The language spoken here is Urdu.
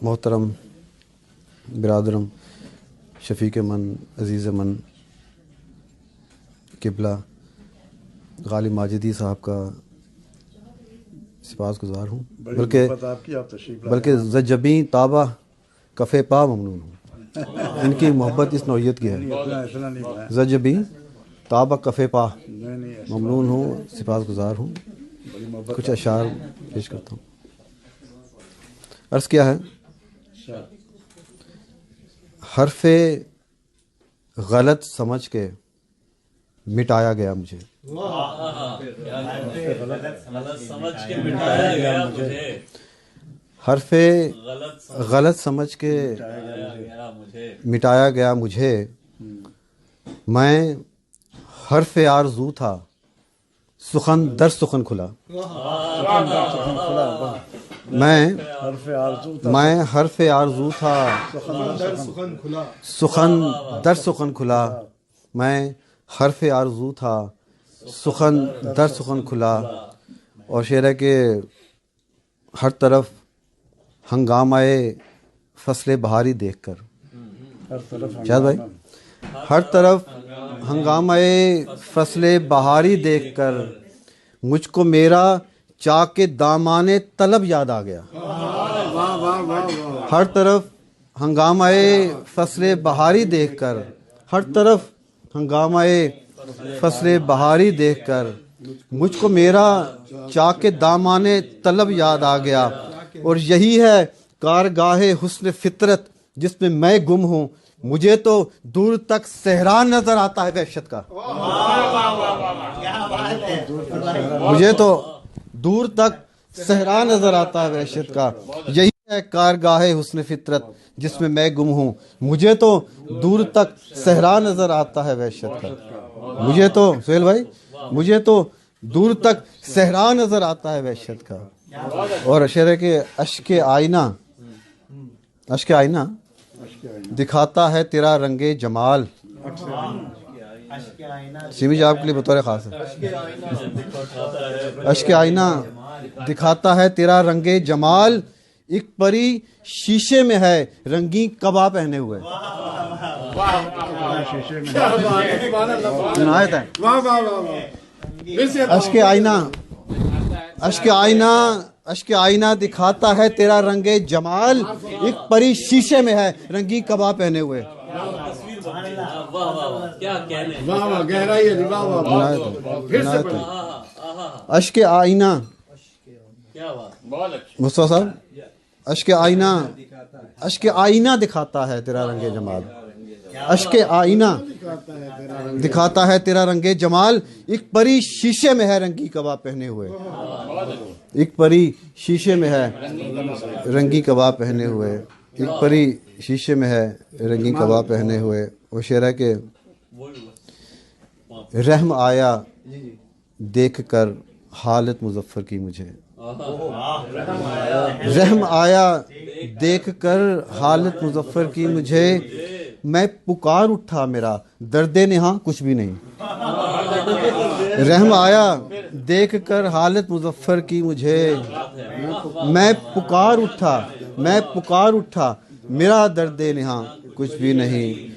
محترم برادرم شفیق من عزیز من قبلہ غالب ماجدی صاحب کا سپاس گزار ہوں، بلکہ زجبیں تابہ کفے پا ممنون ہوں۔ ان کی محبت اس نوعیت کی ہے، زجبیں تابہ کفے پا ممنون ہوں، سپاس گزار ہوں۔ کچھ اشعار پیش کرتا ہوں۔ عرض کیا ہے، حرف غلط سمجھ کے مٹایا گیا مجھے، حرف غلط سمجھ کے مٹایا گیا مجھے، میں حرف آرزو تھا سخن در سخن کھلا، میں حرف آرزو تھا سخن در سخن کھلا، میں حرف آرزو تھا سخن در سخن کھلا۔ اور شعر ہے کہ ہر طرف ہنگامہ فصل بہاری دیکھ کر، شاہد بھائی، ہر طرف ہنگامہ فصل بہاری دیکھ کر مجھ کو میرا چاک دامان طلب یاد آ گیا۔ ہر طرف ہنگامہ فصل بہاری دیکھ کر، ہر طرف ہنگامہ فصل بہاری دیکھ کر مجھ کو میرا چاک دامان طلب یاد آ گیا۔ اور یہی ہے کارگاہ حسن فطرت جس میں میں گم ہوں، مجھے تو دور تک صحرا نظر آتا ہے وحشت کا، مجھے تو دور تک صحرا نظر آتا ہے وحشت کا۔ یہی ہے کارگاہ حسن فطرت جس میں میں گم ہوں، مجھے تو دور تک صحرا نظر آتا ہے وحشت کا، مجھے تو سہیل بھائی، مجھے تو دور تک صحرا نظر آتا ہے وحشت کا۔ اور اشعار ہے کہ اشک آئینہ دکھاتا ہے تیرا رنگ جمال، سیمی جی آپ کے لیے بطور خاص ہے، اشک آئینہ دکھاتا ہے تیرا رنگ جمال، ایک پری شیشے میں ہے رنگین کبا پہنے ہوئے، اشک آئینہ دکھاتا ہے تیرا رنگ جمال، ایک پری شیشے میں ہے رنگین کبا پہنے ہوئے۔ اشک آئینہ، مصطفیٰ صاحب، اشک آئینہ دکھاتا ہے تیرا رنگ جمال، اشک آئینہ دکھاتا ہے تیرا رنگ جمال، ایک پری شیشے میں ہے رنگی کباب پہنے ہوئے، ایک پری شیشے میں ہے رنگی کباب پہنے ہوئے، ایک پری شیشے میں ہے رنگی کباب پہنے ہوئے۔ وہ شعر ہے کہ رحم آیا دیکھ کر حالت مظفر کی مجھے، رحم آیا دیکھ کر حالت مظفر کی مجھے، میں پکار اٹھا میرا درد نہاں کچھ بھی نہیں، رحم آیا دیکھ کر حالت مظفر کی مجھے، میں پکار اٹھا میرا درد نہاں کچھ بھی نہیں،